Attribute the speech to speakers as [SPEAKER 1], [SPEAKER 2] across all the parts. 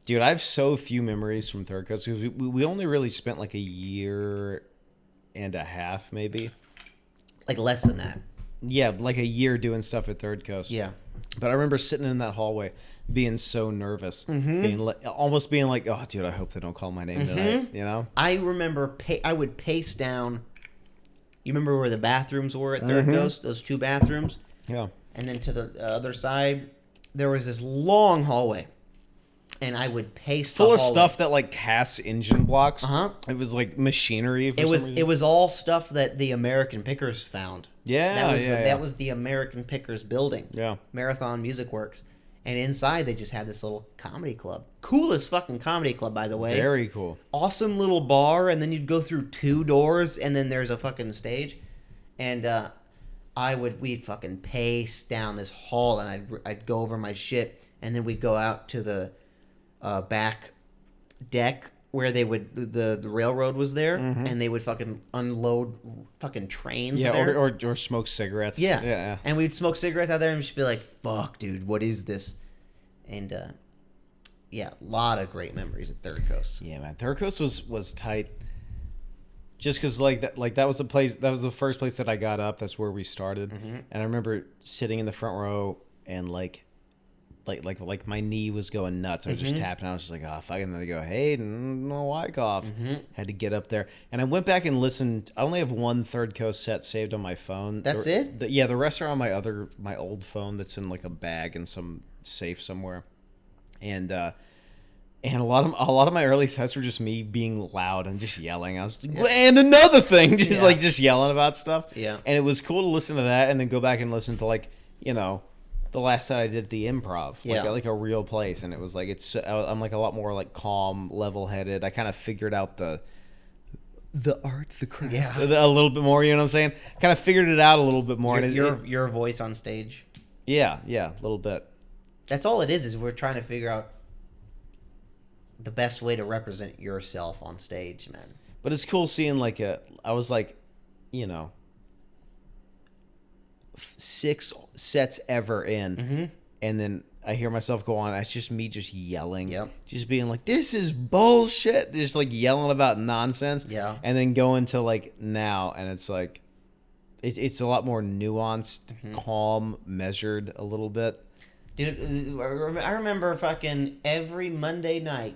[SPEAKER 1] Dude, I have so few memories from Third Coast because we only really spent like a year and a half, maybe.
[SPEAKER 2] Like less than that.
[SPEAKER 1] Yeah, like a year doing stuff at Third Coast.
[SPEAKER 2] Yeah.
[SPEAKER 1] But I remember sitting in that hallway being so nervous, almost being like, oh, dude, I hope they don't call my name tonight, you know?
[SPEAKER 2] I remember I would pace down. You remember where the bathrooms were at Third Coast? Those 2 bathrooms?
[SPEAKER 1] Yeah.
[SPEAKER 2] And then to the other side, there was this long hallway. And I would pace
[SPEAKER 1] Full
[SPEAKER 2] the
[SPEAKER 1] of
[SPEAKER 2] hallway.
[SPEAKER 1] stuff that like casts engine blocks.
[SPEAKER 2] Uh-huh.
[SPEAKER 1] It was like machinery. For
[SPEAKER 2] It was
[SPEAKER 1] some reason.
[SPEAKER 2] it was all stuff that the American Pickers found.
[SPEAKER 1] Yeah,
[SPEAKER 2] that was the American Pickers building.
[SPEAKER 1] Yeah.
[SPEAKER 2] Marathon Music Works. And inside they just had this little comedy club. Coolest fucking comedy club, by the way.
[SPEAKER 1] Very cool.
[SPEAKER 2] Awesome little bar, and then you'd go through 2 doors, and then there's a fucking stage. And we'd fucking pace down this hall, and I'd go over my shit, and then we'd go out to the back deck where they would the railroad was there, and they would fucking unload fucking trains there.
[SPEAKER 1] Or smoke cigarettes.
[SPEAKER 2] Yeah. And we'd smoke cigarettes out there and just be like, fuck, dude, what is this? And yeah, a lot of great memories at Third Coast.
[SPEAKER 1] Yeah, man. Third Coast was tight. Just because that was the place, that was the first place that I got up. That's where we started. And I remember sitting in the front row and like my knee was going nuts. I was just tapping. I was just like, oh, fuck. And then they go, hey, no Wyckoff. Had to get up there. And I went back and listened. I only have 1 Third Coast set saved on my phone.
[SPEAKER 2] That's it?
[SPEAKER 1] The rest are on my old phone that's in like a bag in some safe somewhere. And a lot of my early sets were just me being loud and just yelling. I was like, and another thing, just yelling about stuff.
[SPEAKER 2] Yeah.
[SPEAKER 1] And it was cool to listen to that and then go back and listen to the last set I did at the Improv, like a real place, and it was like I'm like a lot more like calm, level-headed. I kind of figured out the art, the craft, a little bit more. You know what I'm saying? Kind of figured it out a little bit more.
[SPEAKER 2] Your voice on stage.
[SPEAKER 1] Yeah, a little bit.
[SPEAKER 2] That's all it is we're trying to figure out the best way to represent yourself on stage, man.
[SPEAKER 1] But it's cool seeing I was like, 6 sets ever in, and then I hear myself go on. It's just me just yelling, just being like, this is bullshit, just like yelling about nonsense, and then going to like now, and it's like it's a lot more nuanced, calm, measured a little bit.
[SPEAKER 2] Dude, I remember fucking every Monday night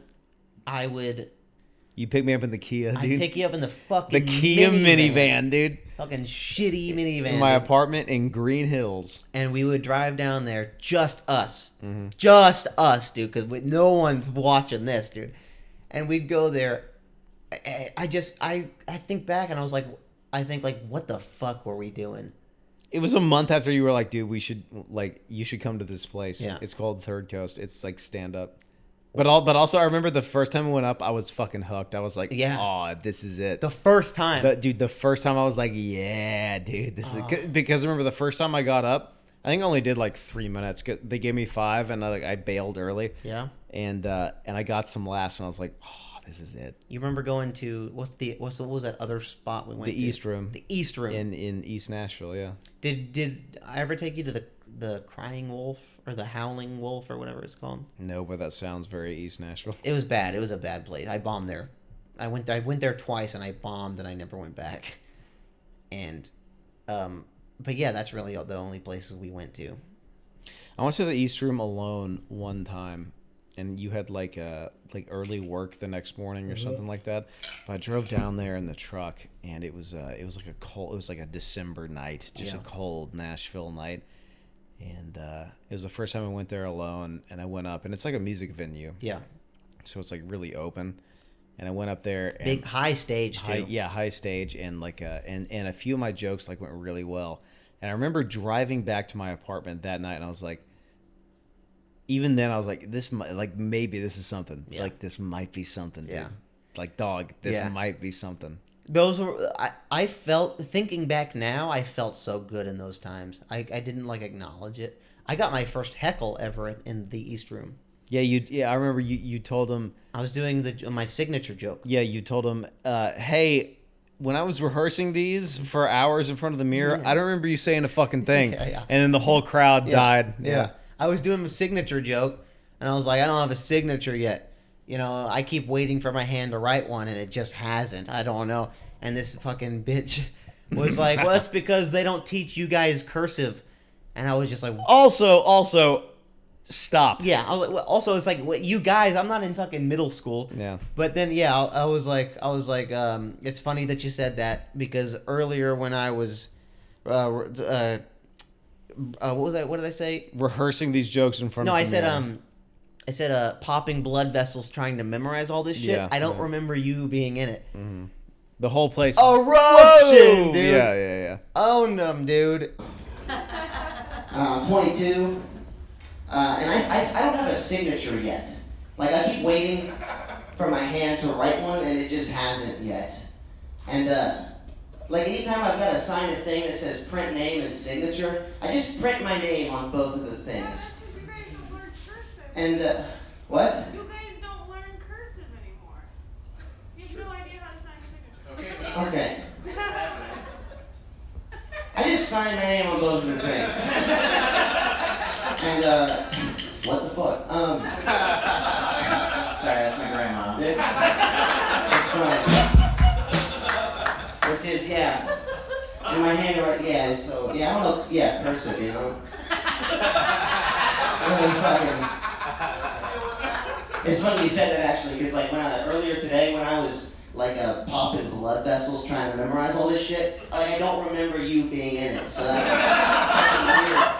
[SPEAKER 1] You pick me up in the Kia, dude.
[SPEAKER 2] I'd pick you up in the fucking
[SPEAKER 1] Kia minivan, dude.
[SPEAKER 2] Fucking shitty minivan.
[SPEAKER 1] In my apartment in Green Hills.
[SPEAKER 2] And we would drive down there, just us. Just us, dude, because no one's watching this, dude. And we'd go there. I think back and I was like, what the fuck were we doing?
[SPEAKER 1] It was a month after you were like, dude, you should come to this place.
[SPEAKER 2] Yeah.
[SPEAKER 1] It's called Third Coast. It's like stand up. But also, I remember the first time I went up, I was fucking hooked. I was like, oh, this is it.
[SPEAKER 2] The first time.
[SPEAKER 1] The first time I was like, yeah, dude, this is it. Because I remember the first time I got up, I think I only did like 3 minutes. They gave me 5, and I bailed early.
[SPEAKER 2] Yeah.
[SPEAKER 1] And I got some laughs, and I was like, oh, this is it.
[SPEAKER 2] You remember going to, what was that other spot we went to?
[SPEAKER 1] The East Room.
[SPEAKER 2] The East Room.
[SPEAKER 1] In East Nashville, yeah.
[SPEAKER 2] Did I ever take you to the Crying Wolf or the Howling Wolf or whatever it's called?
[SPEAKER 1] No, but that sounds very East Nashville.
[SPEAKER 2] It was bad. It was a bad place. I bombed there. I went there twice and I bombed and I never went back. And but yeah, that's really the only places we went to.
[SPEAKER 1] I went to the East Room alone one time, and you had like early work the next morning or something like that. But I drove down there in the truck, and it was like a December night, just a cold Nashville night. And it was the first time I went there alone, and I went up, and it's like a music venue.
[SPEAKER 2] Yeah.
[SPEAKER 1] So it's like really open. And I went up there. And
[SPEAKER 2] big high stage too.
[SPEAKER 1] High stage, and and a few of my jokes like went really well. And I remember driving back to my apartment that night, and I was like, even then I was like, maybe this is something. Yeah. Like this might be something, dude. Yeah. Like dog, this might be something.
[SPEAKER 2] Those were I felt, thinking back now, I felt so good in those times. I didn't like acknowledge it. I got my first heckle ever in the East Room.
[SPEAKER 1] Yeah, I remember you told him.
[SPEAKER 2] I was doing my signature joke.
[SPEAKER 1] Yeah, you told him, hey, when I was rehearsing these for hours in front of the mirror, I don't remember you saying a fucking thing. Yeah. And then the whole crowd died.
[SPEAKER 2] Yeah. I was doing a signature joke, and I was like, I don't have a signature yet. I keep waiting for my hand to write one, and it just hasn't. I don't know. And this fucking bitch was like, well, that's because they don't teach you guys cursive. And I was just like...
[SPEAKER 1] Also, stop.
[SPEAKER 2] Yeah. Also, it's like, what, you guys, I'm not in fucking middle school.
[SPEAKER 1] Yeah.
[SPEAKER 2] But then, yeah, I was like, it's funny that you said that, because earlier when I was... what was that? What did I say?
[SPEAKER 1] Rehearsing these jokes in front
[SPEAKER 2] No,
[SPEAKER 1] of
[SPEAKER 2] I
[SPEAKER 1] the
[SPEAKER 2] said
[SPEAKER 1] mirror.
[SPEAKER 2] I said popping blood vessels trying to memorize all this shit.
[SPEAKER 1] Yeah,
[SPEAKER 2] I don't
[SPEAKER 1] yeah.
[SPEAKER 2] remember you being in it.
[SPEAKER 1] Mm-hmm. The whole place.
[SPEAKER 2] Eruption, dude.
[SPEAKER 1] Yeah.
[SPEAKER 2] Own them, dude. 22. And I don't have a signature yet. Like, I keep waiting for my hand to write one, and it just hasn't yet. And, like, anytime I've got to sign a thing that says print name and signature, I just print my name on both of the things.
[SPEAKER 3] You guys don't learn cursive.
[SPEAKER 2] And, what?
[SPEAKER 3] You guys don't learn cursive anymore. You have no idea how to sign signatures.
[SPEAKER 2] Okay. I just signed my name on both of the things. And, what the fuck? Sorry, that's my grandma. It's funny. Which is, yeah. And my handwriting, yeah, so, yeah, I don't know, yeah, cursive, you know? Really fucking... It's funny you said that, actually, because, like, earlier today, when I was, like, popping blood vessels trying to memorize all this shit, like, I don't remember you being in it, so that's weird.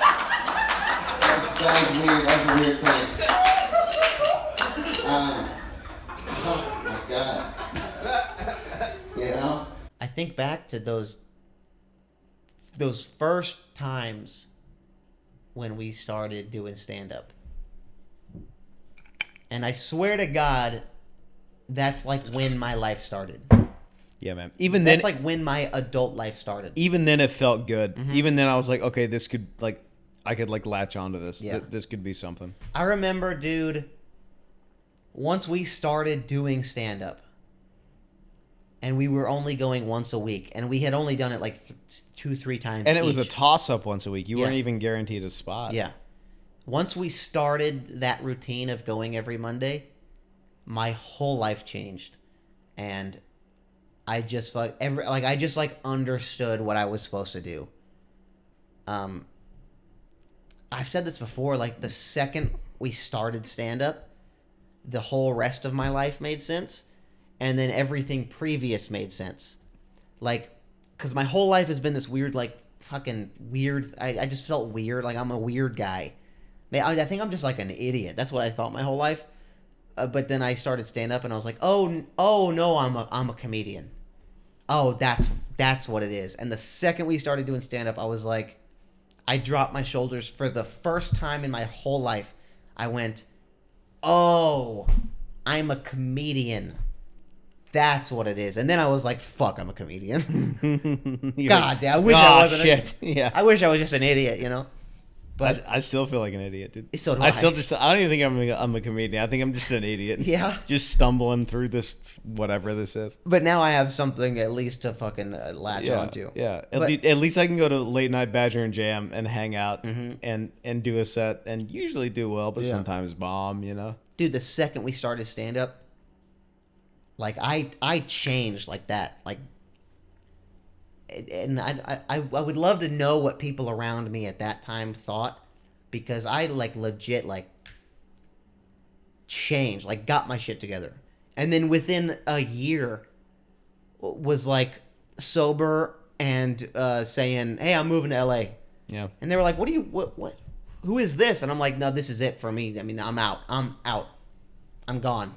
[SPEAKER 2] That was weird. That was a weird thing. Oh my god. You know? I think back to those first times when we started doing stand-up. And I swear to God, that's like when my life started.
[SPEAKER 1] Yeah, man. Even then,
[SPEAKER 2] That's like when my adult life started.
[SPEAKER 1] even then, it felt good.
[SPEAKER 2] Mm-hmm.
[SPEAKER 1] Even then, I was like, okay, this could I could latch onto this.
[SPEAKER 2] Yeah.
[SPEAKER 1] This could be something.
[SPEAKER 2] I remember, dude, once we started doing stand-up, and we were only going once a week, and we had only done it like 2-3 times
[SPEAKER 1] And it was a
[SPEAKER 2] each.
[SPEAKER 1] toss-up once a week. You weren't
[SPEAKER 2] Yeah.
[SPEAKER 1] even guaranteed a spot.
[SPEAKER 2] Yeah. Once we started that routine of going every Monday, my whole life changed. And I just understood what I was supposed to do. I've said this before, like, the second we started stand-up, the whole rest of my life made sense, and then everything previous made sense. Like, because my whole life has been this weird, like, fucking weird, I just felt weird, like, I'm a weird guy. I think I'm just, like, an idiot. That's what I thought my whole life. But then I started stand-up, and I was like, oh no, I'm a comedian. Oh, that's what it is. And the second we started doing stand-up, I was like, I dropped my shoulders for the first time in my whole life. I went, oh, I'm a comedian. That's what it is. And then I was like, fuck, I'm a comedian. God, I wish I wasn't.
[SPEAKER 1] Shit. Yeah.
[SPEAKER 2] I wish I was just an idiot, you know? But
[SPEAKER 1] I still feel like an idiot, dude.
[SPEAKER 2] So do
[SPEAKER 1] I don't even think I'm a comedian. I think I'm just an idiot.
[SPEAKER 2] Yeah.
[SPEAKER 1] Just stumbling through this, whatever this is.
[SPEAKER 2] But now I have something at least to fucking latch onto.
[SPEAKER 1] Yeah.
[SPEAKER 2] But-
[SPEAKER 1] At least I can go to Late Night Badger and Jam and hang out
[SPEAKER 2] Mm-hmm.
[SPEAKER 1] and do a set and usually do well, but
[SPEAKER 2] Yeah.
[SPEAKER 1] sometimes bomb, you know?
[SPEAKER 2] Dude, the second we started stand-up, like, I changed like that. Like, and I would love to know what people around me at that time thought, because I, like, legit, like, changed, like, got my shit together. And then within a year was, like, sober and saying, hey, I'm moving to LA.
[SPEAKER 1] Yeah.
[SPEAKER 2] And they were like, who is this? And I'm like, no, this is it for me. I mean, I'm out. I'm gone.